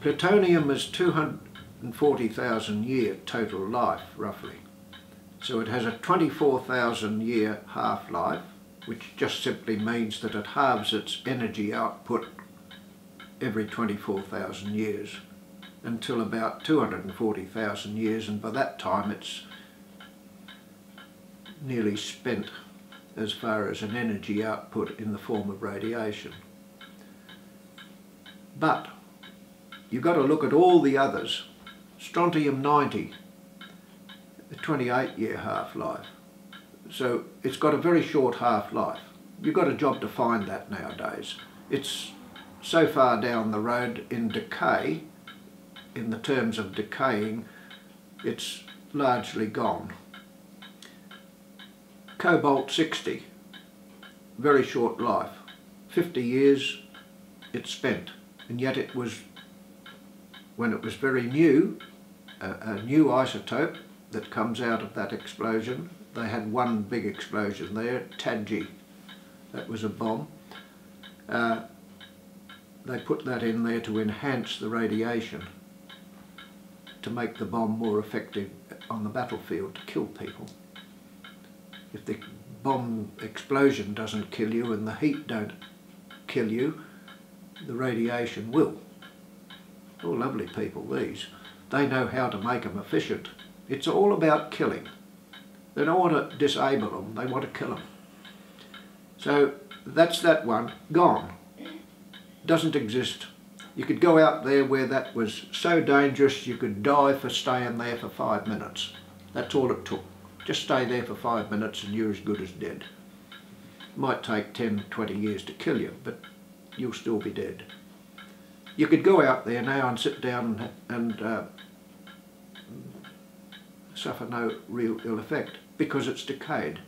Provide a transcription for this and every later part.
Plutonium is 240,000 year total life, roughly. So it has a 24,000 year half-life, which just simply means that it halves its energy output every 24,000 years until about 240,000 years, and by that time it's nearly spent as far as an energy output in the form of radiation. But you've got to look at all the others. Strontium-90, a 28-year half-life. So it's got a very short half-life. You've got a job to find that nowadays. It's so far down the road in decay, in the terms of decaying, it's largely gone. Cobalt-60, very short life. 50 years it's spent, and yet it was, when it was very new, a new isotope that comes out of that explosion. They had one big explosion there, Tadji, that was a bomb. They put that in there to enhance the radiation, to make the bomb more effective on the battlefield, to kill people. If the bomb explosion doesn't kill you and the heat don't kill you, the radiation will. Oh, lovely people, these. They know how to make them efficient. It's all about killing. They don't want to disable them, they want to kill them. So that's that one, gone. Doesn't exist. You could go out there where that was so dangerous you could die for staying there for 5 minutes. That's all it took. Just stay there for 5 minutes and you're as good as dead. It might take 10, 20 years to kill you, but you'll still be dead. You could go out there now and sit down and suffer no real ill effect because it's decayed.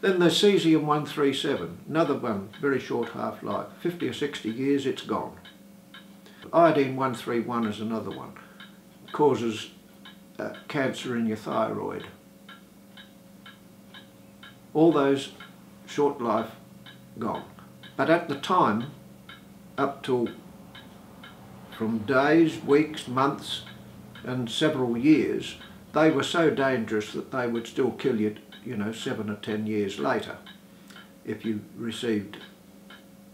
Then there's cesium-137, another one, very short half-life. 50 or 60 years, it's gone. Iodine-131 is another one. It causes cancer in your thyroid. All those short life, gone. But at the time, up till from days, weeks, months and several years, they were so dangerous that they would still kill you, 7 or 10 years later if you received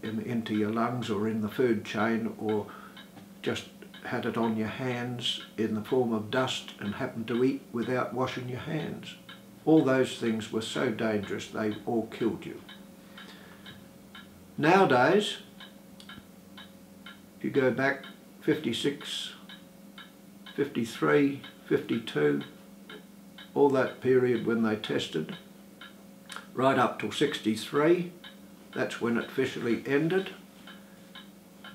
into your lungs or in the food chain, or just had it on your hands in the form of dust and happened to eat without washing your hands. All those things were so dangerous they all killed you. Nowadays, if you go back 56, 53, 52, all that period when they tested, right up till 63, that's when it officially ended.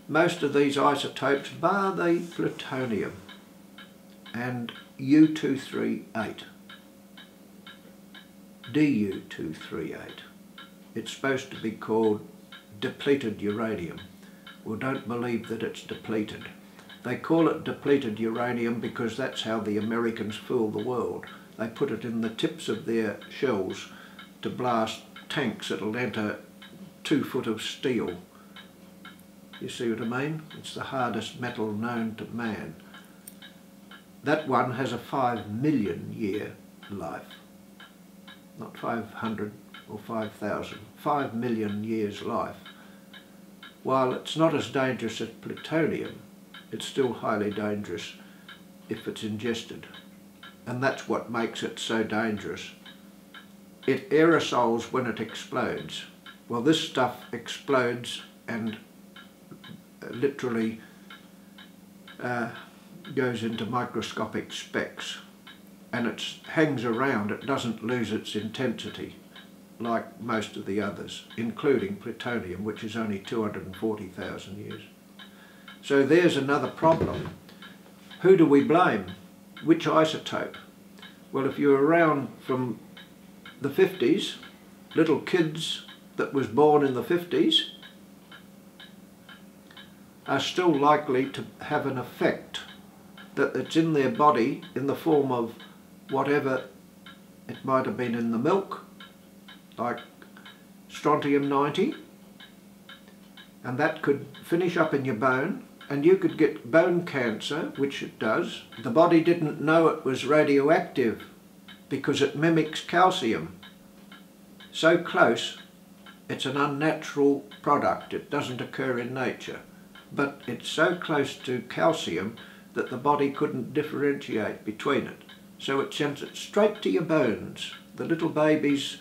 Most of these isotopes, bar the plutonium and U-238, Du-238, it's supposed to be called depleted uranium. Well, don't believe that it's depleted. They call it depleted uranium because that's how the Americans fool the world. They put it in the tips of their shells to blast tanks that'll enter 2 foot of steel. You see what I mean? It's the hardest metal known to man. That one has a 5 million year life. Not 500 or 5,000. 5 million years life. While it's not as dangerous as plutonium, it's still highly dangerous if it's ingested. And that's what makes it so dangerous. It aerosols when it explodes. Well, this stuff explodes and literally goes into microscopic specks, and it hangs around. It doesn't lose its intensity like most of the others, including plutonium, which is only 240,000 years. So there's another problem. Who do we blame? Which isotope? Well, if you're around from the 50s, little kids that was born in the 50s are still likely to have an effect that it's in their body in the form of whatever it might have been in the milk, like strontium-90, and that could finish up in your bone and you could get bone cancer, which it does. The body didn't know it was radioactive because it mimics calcium. So close, it's an unnatural product. It doesn't occur in nature. But it's so close to calcium that the body couldn't differentiate between it. So it sends it straight to your bones. The little babies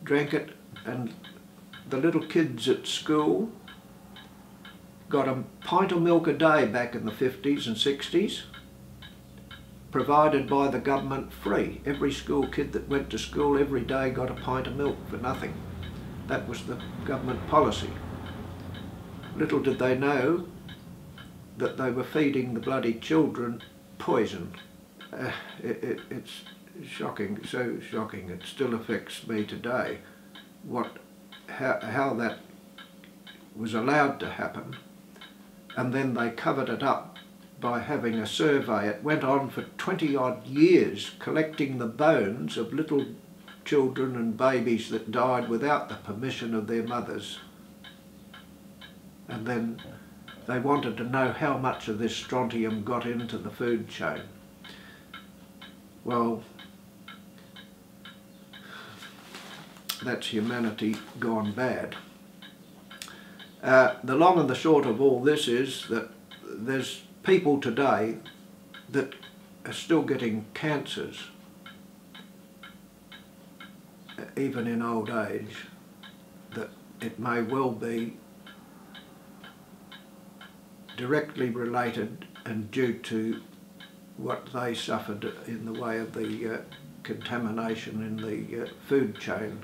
drank it, and the little kids at school got a pint of milk a day back in the 50s and 60s, provided by the government free. Every school kid that went to school every day got a pint of milk for nothing. That was the government policy. Little did they know that they were feeding the bloody children poison. It's shocking, so shocking. It still affects me today. How that was allowed to happen, and then they covered it up by having a survey. It went on for 20 odd years, collecting the bones of little children and babies that died without the permission of their mothers. And then they wanted to know how much of this strontium got into the food chain. Well, that's humanity gone bad. The long and the short of all this is that there's people today that are still getting cancers, even in old age, that it may well be directly related and due to what they suffered in the way of the contamination in the food chain.